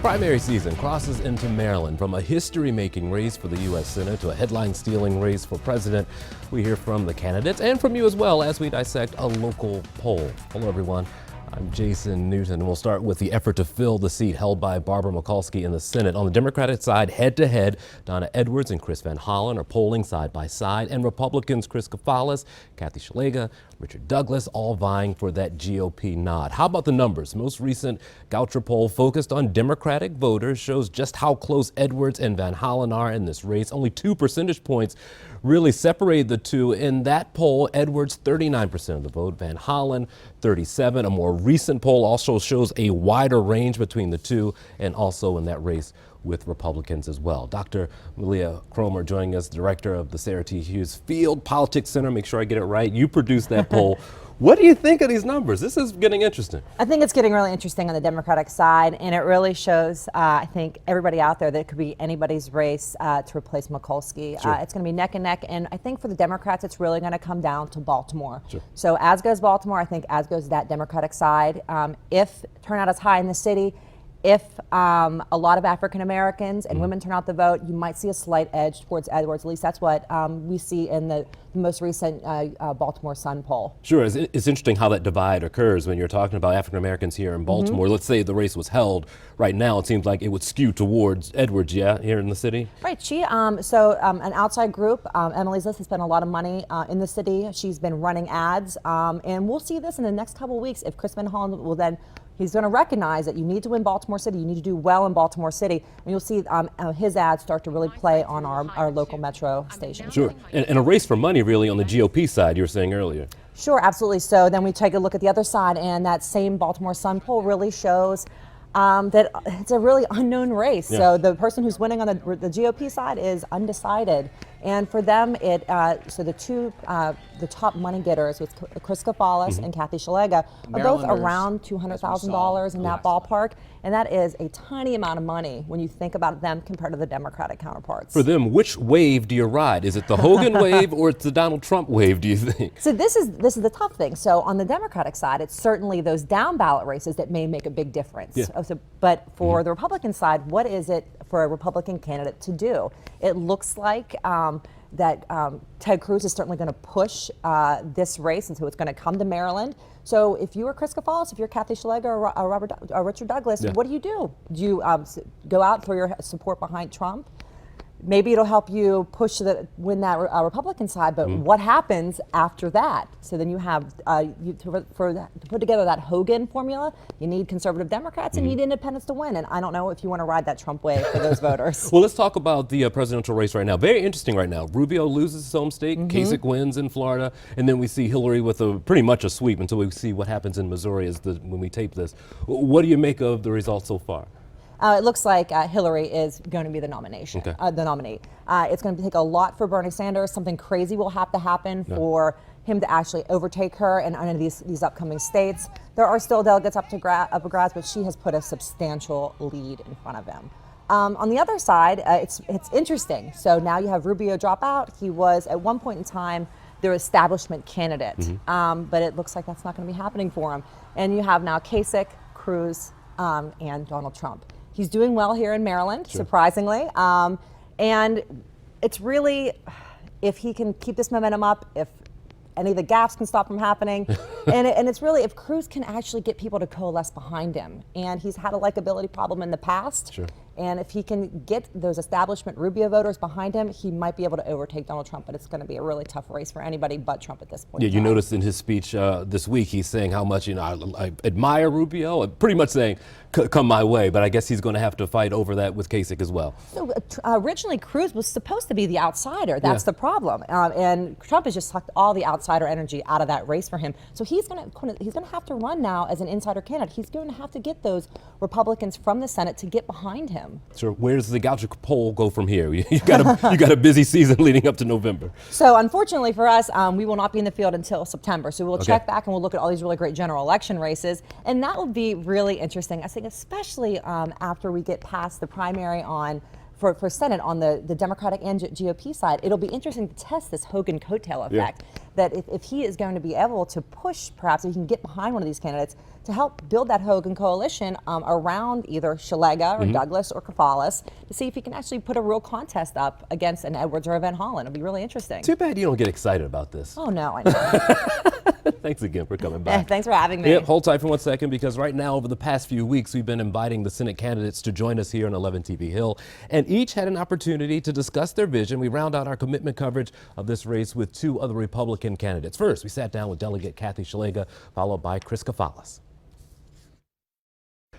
Primary season crosses into Maryland. From a history-making race for the U.S. Senate to a headline-stealing race for president, we hear from the candidates and from you as well as we dissect a local poll. Hello, everyone. I'm Jason Newton, and we'll start with the effort to fill the seat held by Barbara Mikulski in the Senate. On the Democratic side, head-to-head, Donna Edwards and Chris Van Hollen are polling side by side, and Republicans Chris Cofalis, Kathy Szeliga, Richard Douglas, all vying for that GOP nod. How about the numbers? Most recent Goucher poll focused on Democratic voters shows just how close Edwards and Van Hollen are in this race. Only 2 percentage points really separate the two. In that poll, Edwards 39% of the vote, Van Hollen 37%. A more recent poll also shows a wider range between the two, and also in that race with Republicans as well. Dr. Malia Cromer joining us, director of the Sarah T. Hughes Field Politics Center. Make sure I get it right. You produced that poll. What do you think of these numbers? This is getting interesting. I think it's getting really interesting on the Democratic side, and it really shows, I think, everybody out there that it could be anybody's race to replace Mikulski. Sure. It's going to be neck and neck, and I think for the Democrats, it's really going to come down to Baltimore. Sure. So as goes Baltimore, I think as goes that Democratic side. If turnout is high in the city, if a lot of African Americans and women turn out the vote, you might see a slight edge towards Edwards. At least that's what we see in the most recent Baltimore Sun poll. Sure. It's interesting how that divide occurs when you're talking about African Americans here in Baltimore. Let's say the race was held right now. It seems like it would skew towards Edwards, yeah, here in the city? Right. An outside group, Emily's List, has spent a lot of money in the city. She's been running ads, and we'll see this in the next couple of weeks if Chris Van Hollen will then. He's going to recognize that you need to win Baltimore City. You need to do well in Baltimore City. And you'll see his ads start to really play on our local metro station. Sure. And a race for money, really, on the GOP side, you were saying earlier. Sure, absolutely. So then we take a look at the other side, and that same Baltimore Sun poll really shows that it's a really unknown race. Yeah. So the person who's winning on the GOP side is undecided. And for them, the top money getters with Chris Cofalis and Kathy Szeliga are both around $200,000 in that ballpark. And that is a tiny amount of money when you think about them compared to the Democratic counterparts. For them, which wave do you ride? Is it the Hogan wave or it's the Donald Trump wave, do you think? So this is the tough thing. So on the Democratic side, it's certainly those down ballot races that may make a big difference. Yeah. But for the Republican side, what is it for a Republican candidate to do? It looks like that Ted Cruz is certainly going to push this race, and so it's going to come to Maryland. So if you are Chris Cofalis, if you're Kathy Szeliga or Richard Douglas, what do? Do you go out for your support behind Trump? Maybe it'll help you win that Republican side, but what happens after that? So then you have to put together that Hogan formula. You need conservative Democrats and you need independents to win. And I don't know if you want to ride that Trump wave for those voters. Well, let's talk about the presidential race right now. Very interesting right now. Rubio loses his home state, Kasich wins in Florida, and then we see Hillary with pretty much a sweep until we see what happens in Missouri when we tape this. What do you make of the results so far? It looks like Hillary is going to be the nominee. It's going to take a lot for Bernie Sanders. Something crazy will have to happen for him to actually overtake her in any of these upcoming states. There are still delegates up for grabs, but she has put a substantial lead in front of him. On the other side, it's interesting. So now you have Rubio drop out. He was at one point in time their establishment candidate, but it looks like that's not going to be happening for him. And you have now Kasich, Cruz, and Donald Trump. He's doing well here in Maryland, surprisingly. And it's really, if he can keep this momentum up, if any of the gaps can stop from happening, and it's really if Cruz can actually get people to coalesce behind him. And he's had a likability problem in the past. And if he can get those establishment Rubio voters behind him, he might be able to overtake Donald Trump. But it's going to be a really tough race for anybody but Trump at this point. Yeah, you noticed in his speech this week, he's saying how much, I admire Rubio, pretty much saying, come my way. But I guess he's going to have to fight over that with Kasich as well. So originally, Cruz was supposed to be the outsider. That's the problem. And Trump has just sucked all the outsider energy out of that race for him. So he's going to have to run now as an insider candidate. He's going to have to get those Republicans from the Senate to get behind him. Sure. Where does the Goucher poll go from here? You got a busy season leading up to November. So unfortunately for us, we will not be in the field until September. So we'll check back and we'll look at all these really great general election races, and that will be really interesting. I think especially after we get past the primary on for Senate on the Democratic and GOP side, it'll be interesting to test this Hogan coattail effect. That if he is going to be able to push, perhaps if he can get behind one of these candidates to help build that Hogan coalition around either Shalega or Douglas or Kafalas, to see if he can actually put a real contest up against an Edwards or a Van Hollen. It'll be really interesting. Too bad you don't get excited about this. Oh no, I know. Thanks again for coming by. Thanks for having me. Yep, hold tight for 1 second, because right now, over the past few weeks, we've been inviting the Senate candidates to join us here on 11 TV Hill, and each had an opportunity to discuss their vision. We round out our commitment coverage of this race with 2 other Republican candidates. First, we sat down with Delegate Kathy Shalega, followed by Chris Kafalas.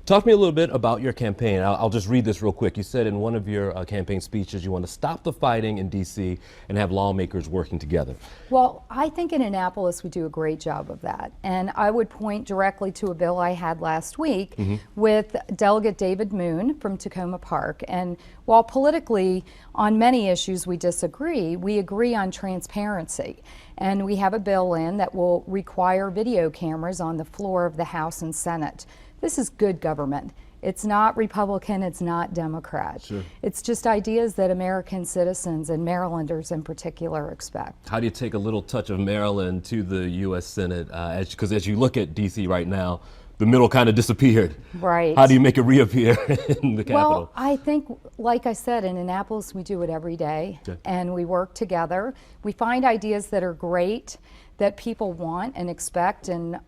Talk to me a little bit about your campaign. I'll just read this real quick. You said in one of your campaign speeches you want to stop the fighting in D.C. and have lawmakers working together. Well, I think in Annapolis we do a great job of that. And I would point directly to a bill I had last week with Delegate David Moon from Tacoma Park. And while politically on many issues we disagree, we agree on transparency. And we have a bill in that will require video cameras on the floor of the House and Senate. This is good government. It's not Republican, it's not Democrat. Sure. It's just ideas that American citizens and Marylanders in particular expect. How do you take a little touch of Maryland to the U.S. Senate? Because as you look at D.C. right now, the middle kind of disappeared. Right. How do you make it reappear in the Capitol? Well, I think, like I said, in Annapolis we do it every day, and we work together. We find ideas that are great, that people want and expect, and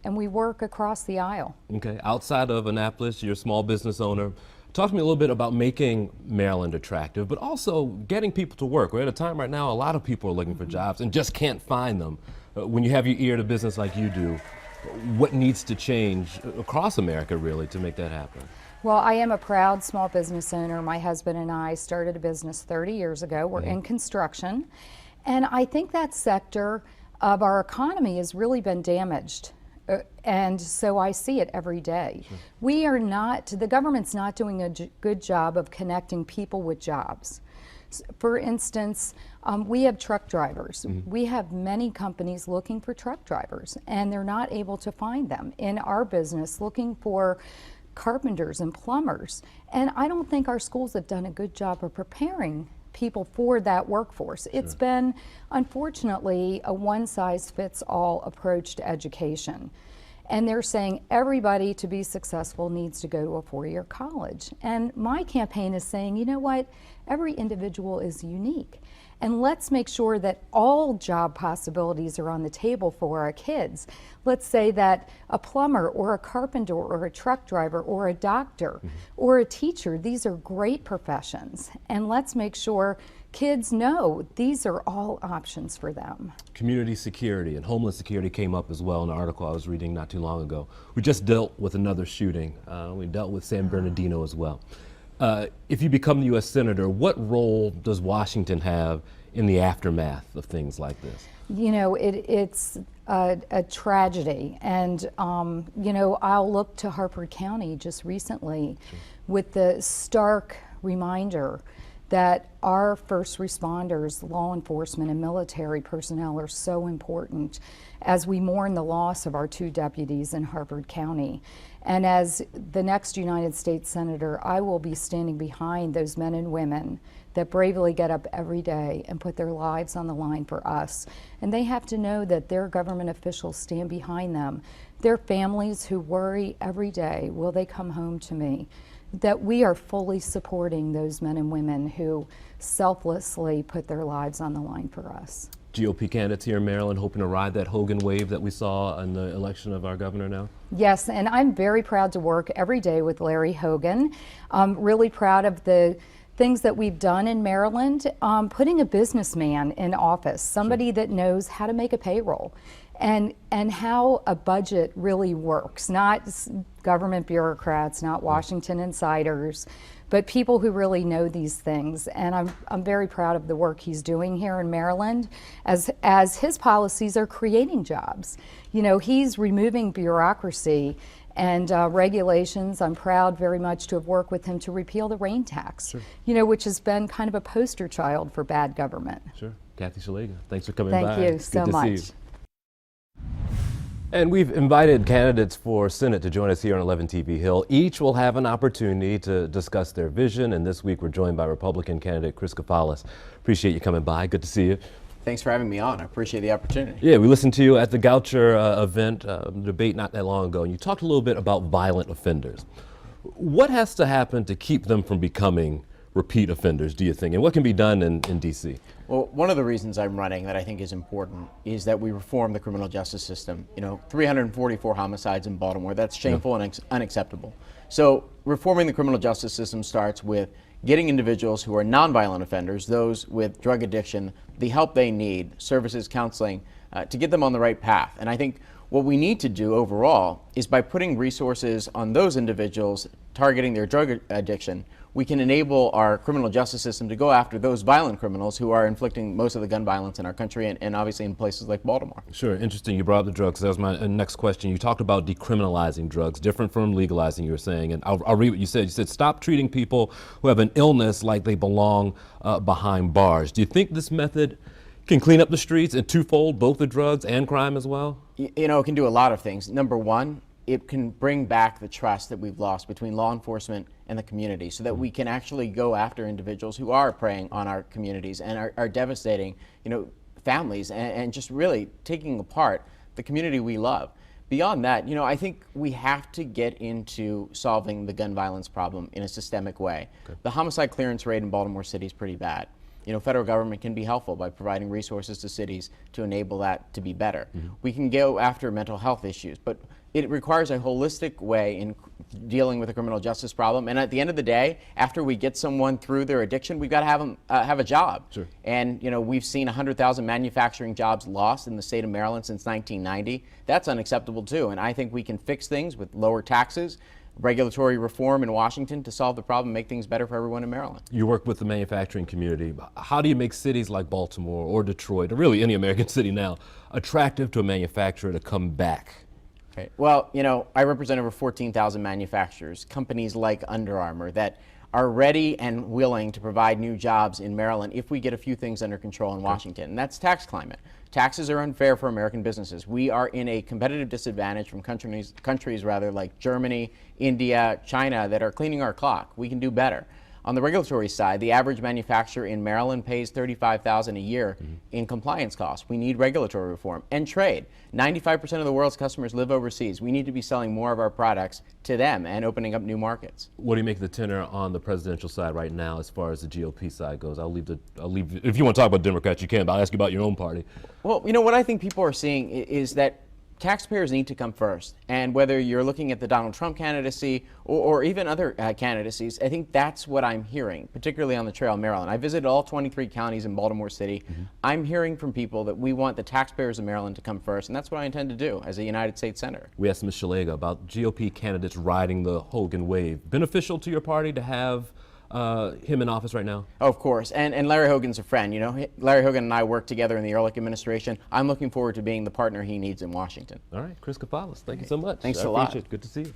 we work across the aisle. Okay, outside of Annapolis, you're a small business owner. Talk to me a little bit about making Maryland attractive, but also getting people to work. We're at a time right now, a lot of people are looking for jobs and just can't find them. When you have your ear to business like you do, what needs to change across America, really, to make that happen? Well, I am a proud small business owner. My husband and I started a business 30 years ago. We're in construction, and I think that sector of our economy has really been damaged. And so I see it every day. Sure. We are not, the government's not doing a good job of connecting people with jobs. For instance, we have truck drivers. We have many companies looking for truck drivers, and they're not able to find them. In our business, looking for carpenters and plumbers. And I don't think our schools have done a good job of preparing people for that workforce. Sure. It's been, unfortunately, a one-size-fits-all approach to education. And they're saying everybody to be successful needs to go to a 4-year college. And my campaign is saying, you know what, every individual is unique. And let's make sure that all job possibilities are on the table for our kids. Let's say that a plumber or a carpenter or a truck driver or a doctor or a teacher, these are great professions. And let's make sure kids know these are all options for them. Community security and homeland security came up as well in an article I was reading not too long ago. We just dealt with another shooting. We dealt with San Bernardino as well. If you become the U.S. Senator, what role does Washington have in the aftermath of things like this? You know, it's a tragedy. And, you know, I'll look to Harford County just recently with the stark reminder that our first responders, law enforcement, and military personnel are so important as we mourn the loss of our 2 deputies in Harford County. And as the next United States Senator, I will be standing behind those men and women that bravely get up every day and put their lives on the line for us. And they have to know that their government officials stand behind them. Their families who worry every day, will they come home to me? That we are fully supporting those men and women who selflessly put their lives on the line for us. GOP candidates here in Maryland hoping to ride that Hogan wave that we saw in the election of our governor now? Yes, and I'm very proud to work every day with Larry Hogan. I'm really proud of the things that we've done in Maryland, putting a businessman in office, somebody that knows how to make a payroll and how a budget really works, not government bureaucrats, not Washington insiders, but people who really know these things. And I'm very proud of the work he's doing here in Maryland as his policies are creating jobs. You know, he's removing bureaucracy and regulations. I'm proud very much to have worked with him to repeal the rain tax, you know, which has been kind of a poster child for bad government. Sure. Kathy Shalega, thanks for coming by. Thank you so much. And we've invited candidates for Senate to join us here on 11 TV Hill. Each will have an opportunity to discuss their vision. And this week we're joined by Republican candidate Chris Couffalis. Appreciate you coming by. Good to see you. Thanks for having me on. I appreciate the opportunity. Yeah, we listened to you at the Goucher event, debate not that long ago, and you talked a little bit about violent offenders. What has to happen to keep them from becoming repeat offenders, do you think? And what can be done in D.C.? Well, one of the reasons I'm running that I think is important is that we reform the criminal justice system. 344 homicides in Baltimore. That's shameful and unacceptable. So reforming the criminal justice system starts with getting individuals who are nonviolent offenders, those with drug addiction, the help they need, services, counseling, to get them on the right path. And I think what we need to do overall is by putting resources on those individuals targeting their drug addiction, we can enable our criminal justice system to go after those violent criminals who are inflicting most of the gun violence in our country and obviously in places like Baltimore. Sure, interesting. You brought up the drugs. That was my next question. You talked about decriminalizing drugs, different from legalizing, you were saying. And I'll read what you said. You said, stop treating people who have an illness like they belong behind bars. Do you think this method can clean up the streets and twofold, both the drugs and crime as well? It can do a lot of things. Number one, it can bring back the trust that we've lost between law enforcement and the community so that we can actually go after individuals who are preying on our communities and are devastating, families and just really taking apart the community we love. Beyond that, I think we have to get into solving the gun violence problem in a systemic way. Okay. The homicide clearance rate in Baltimore City is pretty bad. Federal government can be helpful by providing resources to cities to enable that to be better. Mm-hmm. We can go after mental health issues, but it requires a holistic way in dealing with the criminal justice problem. And at the end of the day, after we get someone through their addiction, we've got to have them have a job. Sure. And we've seen 100,000 manufacturing jobs lost in the state of Maryland since 1990. That's unacceptable too. And I think we can fix things with lower taxes, regulatory reform in Washington to solve the problem, make things better for everyone in Maryland. You work with the manufacturing community. How do you make cities like Baltimore or Detroit, or really any American city now, attractive to a manufacturer to come back? Okay. Well, I represent over 14,000 manufacturers, companies like Under Armour that are ready and willing to provide new jobs in Maryland if we get a few things under control in Washington, and that's tax climate. Taxes are unfair for American businesses. We are in a competitive disadvantage from countries like Germany, India, China that are cleaning our clock. We can do better. On the regulatory side, the average manufacturer in Maryland pays $35,000 a year in compliance costs. We need regulatory reform and trade. 95% of the world's customers live overseas. We need to be selling more of our products to them and opening up new markets. What do you make of the tenor on the presidential side right now as far as the GOP side goes? I'll leave if you want to talk about Democrats, you can, but I'll ask you about your own party. Well, what I think people are seeing is that taxpayers need to come first. And whether you're looking at the Donald Trump candidacy or even other candidacies, I think that's what I'm hearing, particularly on the trail in Maryland. I visited all 23 counties in Baltimore City. Mm-hmm. I'm hearing from people that we want the taxpayers of Maryland to come first, and that's what I intend to do as a United States Senator. We asked Ms. Szeliga about GOP candidates riding the Hogan wave. Beneficial to your party to have him in office right now? Oh, of course, and Larry Hogan's a friend. Larry Hogan and I worked together in the Ehrlich administration. I'm looking forward to being the partner he needs in Washington. All right, Chris Couffalis, thank you so much. Thanks a lot. Good to see you.